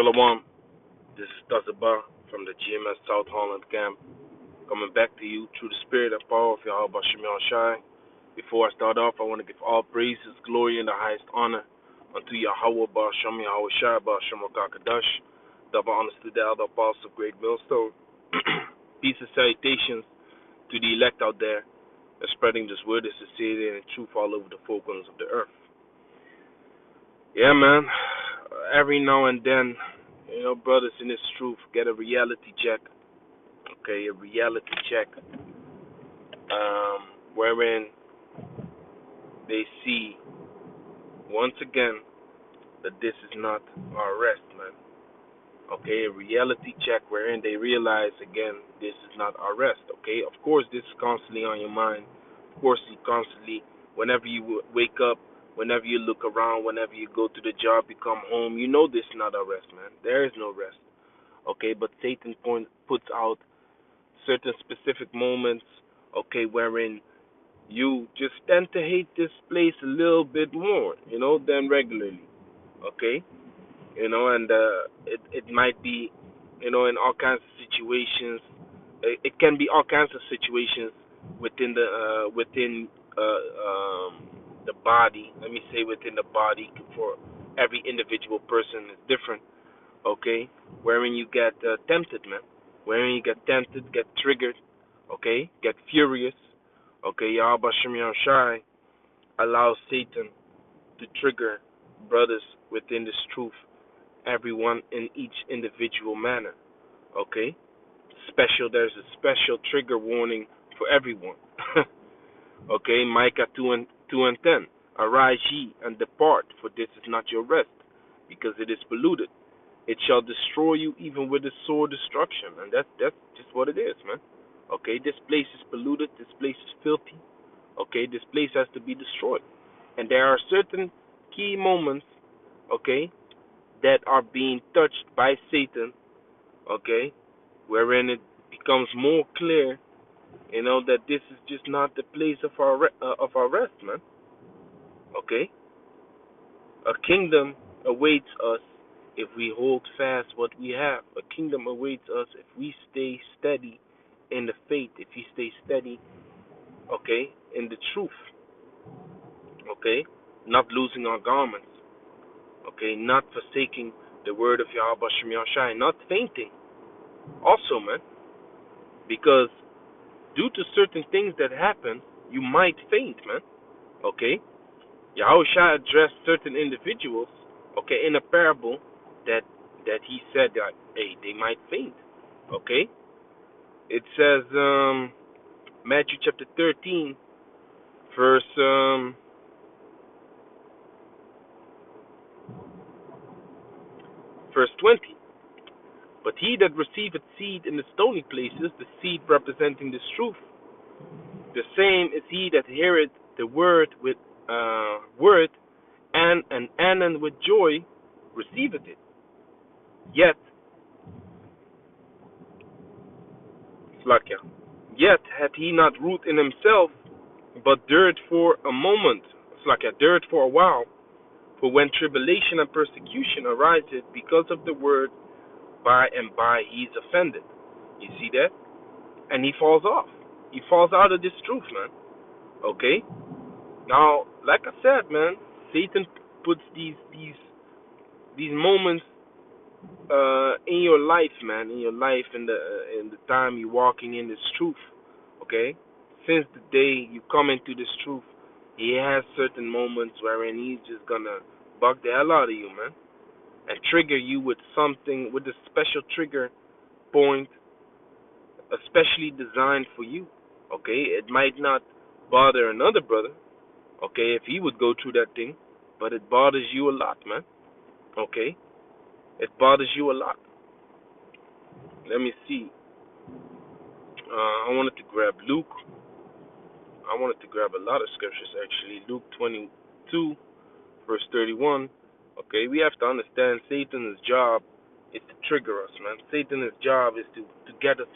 Shalom, this is Tazaba from the GMS South Holland camp, coming back to you through the spirit and power of Yahweh Shem Shai. Before I start off, I want to give all praises, glory, and the highest honor unto Yahweh Shem Yahweh Shai Shem Kakadash, double honors to the elder apostles of Great Millstone. Peace and salutations to the elect out there that's spreading this word of sincerity and truth all over the four corners of the earth. Yeah, man. Every now and then, brothers in this truth get a reality check. Okay, a reality check, wherein they see once again that this is not our rest, man. Okay, a reality check wherein they realize again this is not our rest. Okay, of course this is constantly on your mind. Of course, you constantly, whenever you wake up, whenever you look around, whenever you go to the job, you come home, you know this is not our rest, man. There is no rest. Okay, but Satan puts out certain specific moments, okay, wherein you just tend to hate this place a little bit more, than regularly, okay, and it might be, in all kinds of situations. It can be all kinds of situations within the body. Let me say within the body, for every individual person is different, okay, wherein you get tempted, man, wherein you get tempted, get triggered, okay, get furious, okay. Yahweh Shem Shai allows Satan to trigger brothers within this truth, everyone in each individual manner, okay. There's a special trigger warning for everyone. Okay, Micah 2:10. Arise ye and depart, for this is not your rest, because it is polluted. It shall destroy you even with a sore destruction. And that's just what it is, man. Okay, this place is polluted, this place is filthy. Okay, this place has to be destroyed. And there are certain key moments, okay, that are being touched by Satan, okay, wherein it becomes more clear, that this is just not the place of our rest, man. Okay, a kingdom awaits us if we hold fast what we have. A kingdom awaits us if we stay steady in the faith, if we stay steady, okay, in the truth, okay, not losing our garments, okay, not forsaking the word of Yahweh Shem Shai, not fainting. Also, man, because due to certain things that happen, you might faint, man. Okay, Yahushua addressed certain individuals, okay, in a parable that he said that, hey, they might faint. Okay, it says Matthew chapter 13, verse 20. But he that receiveth seed in the stony places, the seed representing this truth, the same is he that heareth the word with and with joy receiveth it. Yet, Slakia, yet hath he not root in himself, but dirt for a moment, Slakia, dirt for a while. For when tribulation and persecution ariseth because of the word, by and by he is offended. You see that? And he falls off. He falls out of this truth, man. Okay? Now, like I said, man, Satan puts these moments in your life, man, in your life, in the time you're walking in this truth. Okay? Since the day you come into this truth, he has certain moments wherein he's just gonna bug the hell out of you, man, and trigger you with something, with a special trigger point, especially designed for you. Okay? It might not bother another brother, okay, if he would go through that thing, but it bothers you a lot, man. Okay? It bothers you a lot. Let me see. I wanted to grab Luke. I wanted to grab a lot of scriptures, actually. Luke 22, verse 31. Okay, we have to understand Satan's job is to trigger us, man. Satan's job is to get us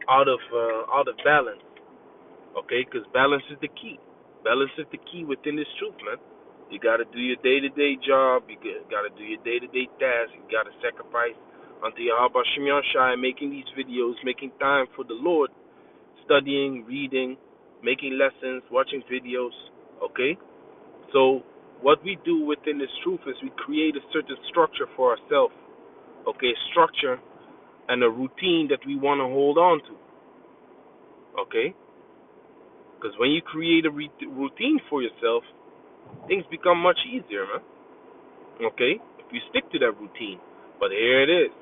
out of balance. Okay, because balance is the key. Balance is the key within this truth, man. You got to do your day-to-day job. You got to do your day-to-day tasks. You got to sacrifice unto Yahweh Shem Shai, making these videos, making time for the Lord, studying, reading, making lessons, watching videos. Okay? So what we do within this truth is we create a certain structure for ourselves. Okay? Structure and a routine that we want to hold on to. Okay? Because when you create a routine for yourself, things become much easier, man. Okay? If you stick to that routine. But here it is.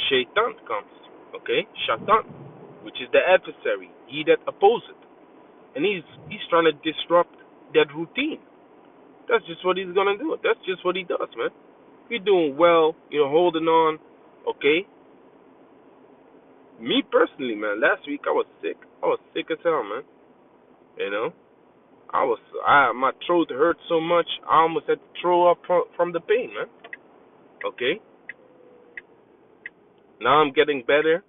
Shaitan comes. Okay? Shaitan, which is the adversary, he that opposes. And he's trying to disrupt that routine. That's just what he's gonna do. That's just what he does, man. If you're doing well, you're holding on, okay? Me personally, man, last week I was sick. I was sick as hell, man. You know? My throat hurt so much, I almost had to throw up from the pain, man. Okay? Now I'm getting better.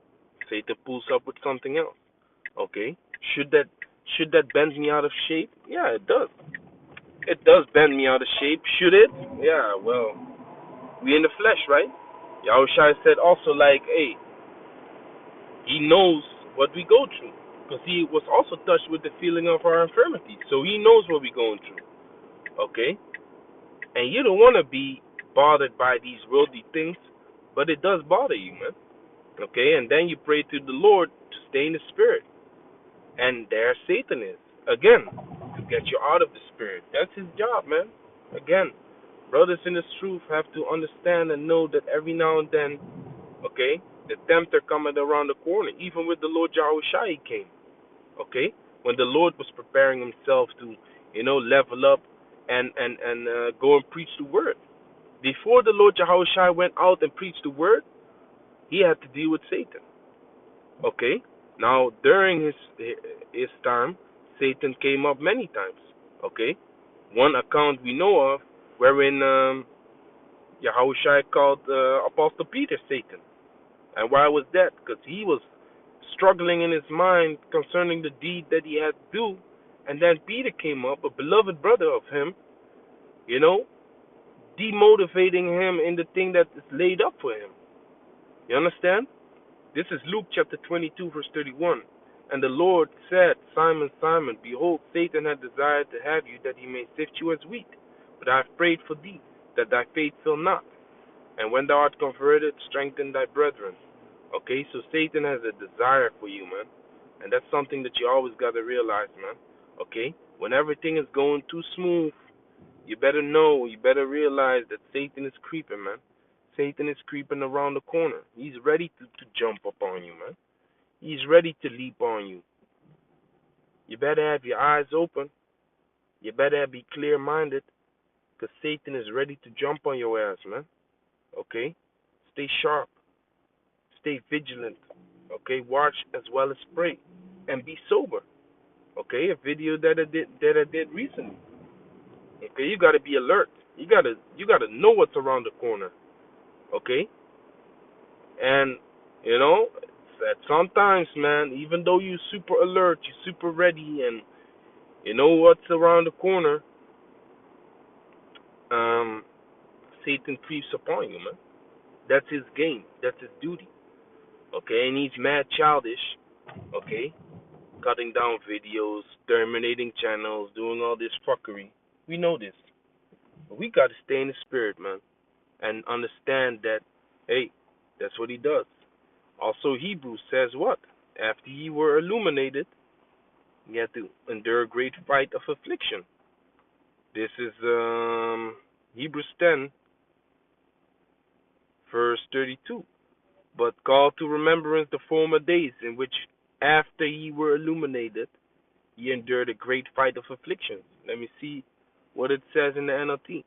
Satan pulls up with something else. Okay? Should that bend me out of shape? Yeah, it does. It does bend me out of shape. Should it? Yeah, well, we in the flesh, right? Yahushua said also, like, hey, he knows what we go through. Because he was also touched with the feeling of our infirmity. So he knows what we're going through. Okay? And you don't want to be bothered by these worldly things, but it does bother you, man. Okay? And then you pray to the Lord to stay in the spirit. And there Satan is. Again, to get you out of the spirit. That's his job, man. Again, brothers in this truth have to understand and know that every now and then, okay, the tempter coming around the corner. Even with the Lord Yahushua, he came. Okay? When the Lord was preparing himself to, level up and go and preach the word. Before the Lord Yahushua went out and preached the word, he had to deal with Satan. Okay? Now, during his time, Satan came up many times. Okay? One account we know of, wherein Yahushua called Apostle Peter Satan. And why was that? Because he was struggling in his mind concerning the deed that he had to do. And then Peter came up, a beloved brother of him, demotivating him in the thing that is laid up for him. You understand? This is Luke chapter 22, verse 31. And the Lord said, Simon, Simon, behold, Satan hath desired to have you, that he may sift you as wheat. But I have prayed for thee, that thy faith fail not. And when thou art converted, strengthen thy brethren. Okay, so Satan has a desire for you, man. And that's something that you always got to realize, man. Okay? When everything is going too smooth, you better know, you better realize that Satan is creeping, man. Satan is creeping around the corner. He's ready to jump up on you, man. He's ready to leap on you. You better have your eyes open. You better be clear-minded, because Satan is ready to jump on your ass, man. Okay? Stay sharp. Stay vigilant. Okay? Watch as well as pray. And be sober. Okay? A video that I did recently. Okay? You gotta be alert. You gotta know what's around the corner. Okay? And that sometimes, man, even though you're super alert, you're super ready, and you know what's around the corner, Satan creeps upon you, man. That's his game. That's his duty. Okay? And he's mad childish. Okay? Cutting down videos, terminating channels, doing all this fuckery. We know this. But we got to stay in the spirit, man. And understand that, hey, that's what he does. Also, Hebrews says what? After ye were illuminated, you had to endure a great fight of affliction. This is Hebrews 10, verse 32. But call to remembrance the former days in which, after ye were illuminated, ye endured a great fight of affliction. Let me see what it says in the NLT.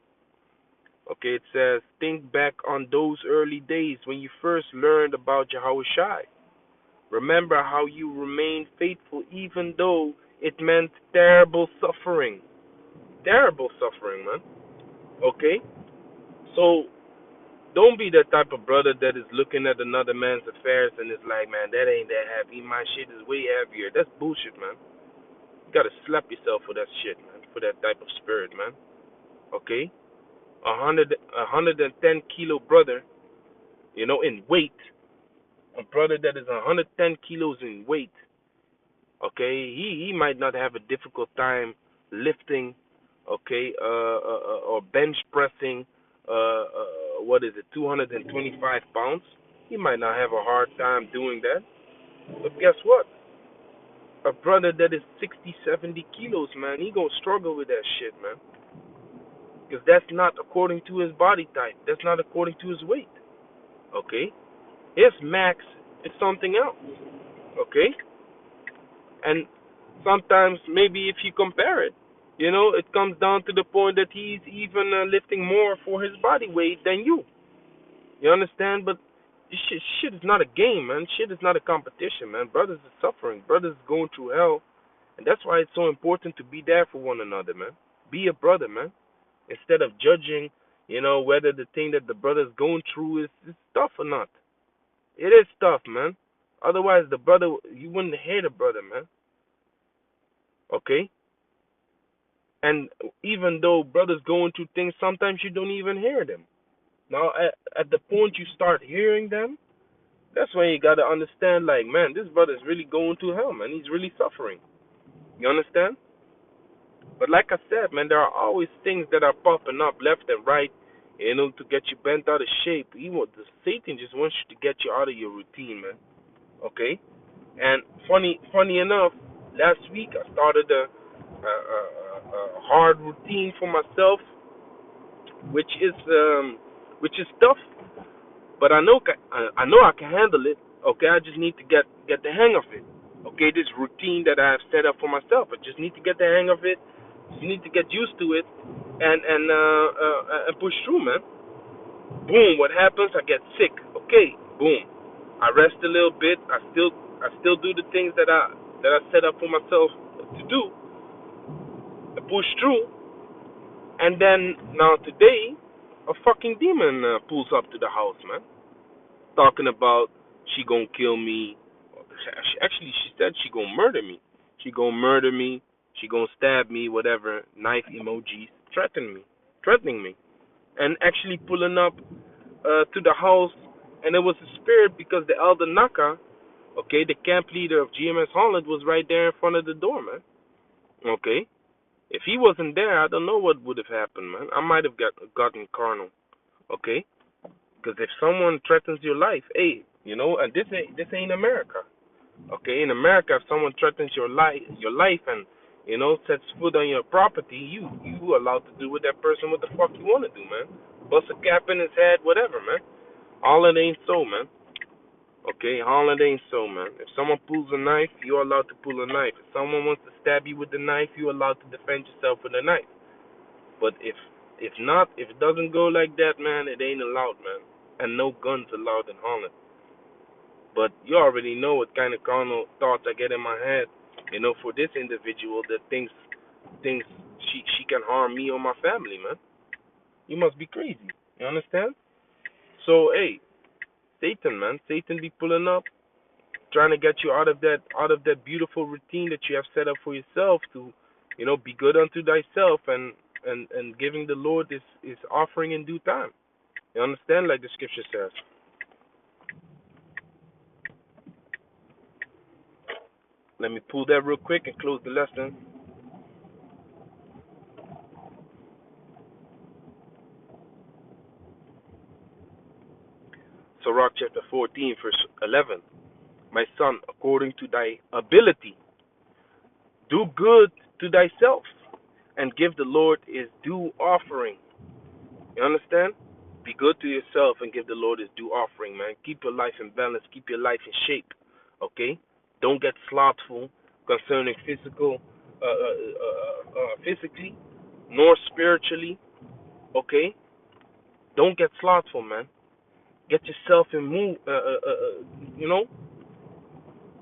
Okay, it says, think back on those early days when you first learned about Yahushua. Remember how you remained faithful even though it meant terrible suffering. Terrible suffering, man. Okay? So, don't be that type of brother that is looking at another man's affairs and is like, man, that ain't that heavy. My shit is way heavier. That's bullshit, man. You gotta slap yourself for that shit, man. For that type of spirit, man. Okay, 110 kilo brother, in weight, a brother that is 110 kilos in weight. Okay, he might not have a difficult time lifting, okay, or bench pressing, what is it, 225 pounds. He might not have a hard time doing that. But guess what? A brother that is 60, 70 kilos, man, he gonna struggle with that shit, man. Because that's not according to his body type. That's not according to his weight. Okay? His max is something else. Okay? And sometimes, maybe if you compare it, it comes down to the point that he's even lifting more for his body weight than you. You understand? But this shit is not a game, man. Shit is not a competition, man. Brothers are suffering. Brothers are going through hell. And that's why it's so important to be there for one another, man. Be a brother, man. Instead of judging, whether the thing that the brother's going through is tough or not. It is tough, man. Otherwise, the brother, you wouldn't hate a brother, man. Okay? And even though brothers going through things, sometimes you don't even hear them. Now, at the point you start hearing them, that's when you got to understand, like, man, this brother's really going through hell, man. He's really suffering. You understand? But like I said, man, there are always things that are popping up left and right, to get you bent out of shape. Satan just wants you to get you out of your routine, man. Okay? And funny enough, last week I started a hard routine for myself, which is tough, but I can handle it. Okay, I just need to get the hang of it. Okay, this routine that I have set up for myself, I just need to get the hang of it. You need to get used to it, and push through, man. Boom, what happens? I get sick. Okay, boom. I rest a little bit. I still do the things that I set up for myself to do. I push through, and then now today, a fucking demon pulls up to the house, man, talking about she gonna kill me. Actually, she said she gonna murder me. She gonna murder me. She gonna stab me. Whatever. Knife emojis. Threatening me, and actually pulling up to the house. And it was a spirit because the elder Naka, okay, the camp leader of GMS Holland, was right there in front of the door, man. Okay, if he wasn't there, I don't know what would have happened, man. I might have gotten carnal. Okay, because if someone threatens your life, hey, and this ain't America. Okay, in America, if someone threatens your life, and sets foot on your property, you allowed to do with that person what the fuck you want to do, man. Bust a cap in his head, whatever, man. All it ain't so, man. Okay, all it ain't so, man. If someone pulls a knife, you're allowed to pull a knife. If someone wants to stab you with the knife, you're allowed to defend yourself with a knife. But if not, if it doesn't go like that, man, it ain't allowed, man. And no guns allowed in Holland. But you already know what kind of carnal thoughts I get in my head, for this individual that thinks she can harm me or my family, man. You must be crazy. You understand? So hey, Satan, man, Satan be pulling up, trying to get you out of that beautiful routine that you have set up for yourself to, be good unto thyself, and giving the Lord this offering in due time. You understand? Like the scripture says. Let me pull that real quick and close the lesson. Sirach chapter 14, verse 11. My son, according to thy ability, do good to thyself, and give the Lord his due offering. You understand? Be good to yourself and give the Lord his due offering, man. Keep your life in balance. Keep your life in shape. Okay? Don't get slothful concerning physically, nor spiritually. Okay? Don't get slothful, man. Get yourself in move.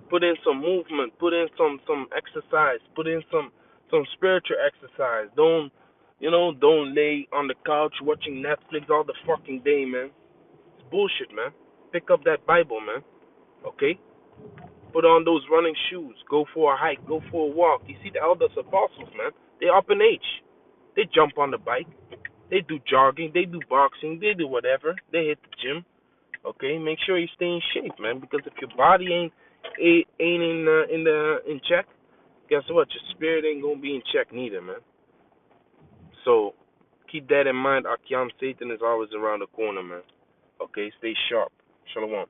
Put in some movement. Put in some exercise. Put in some spiritual exercise. Don't lay on the couch watching Netflix all the fucking day, man. It's bullshit, man. Pick up that Bible, man. Okay? Put on those running shoes. Go for a hike. Go for a walk. You see the elders apostles, man. They're up in age. They jump on the bike. They do jogging. They do boxing. They do whatever. They hit the gym. Okay, make sure you stay in shape, man. Because if your body ain't in check, guess what? Your spirit ain't gonna be in check neither, man. So keep that in mind. Akyam Satan is always around the corner, man. Okay, stay sharp. Shalom.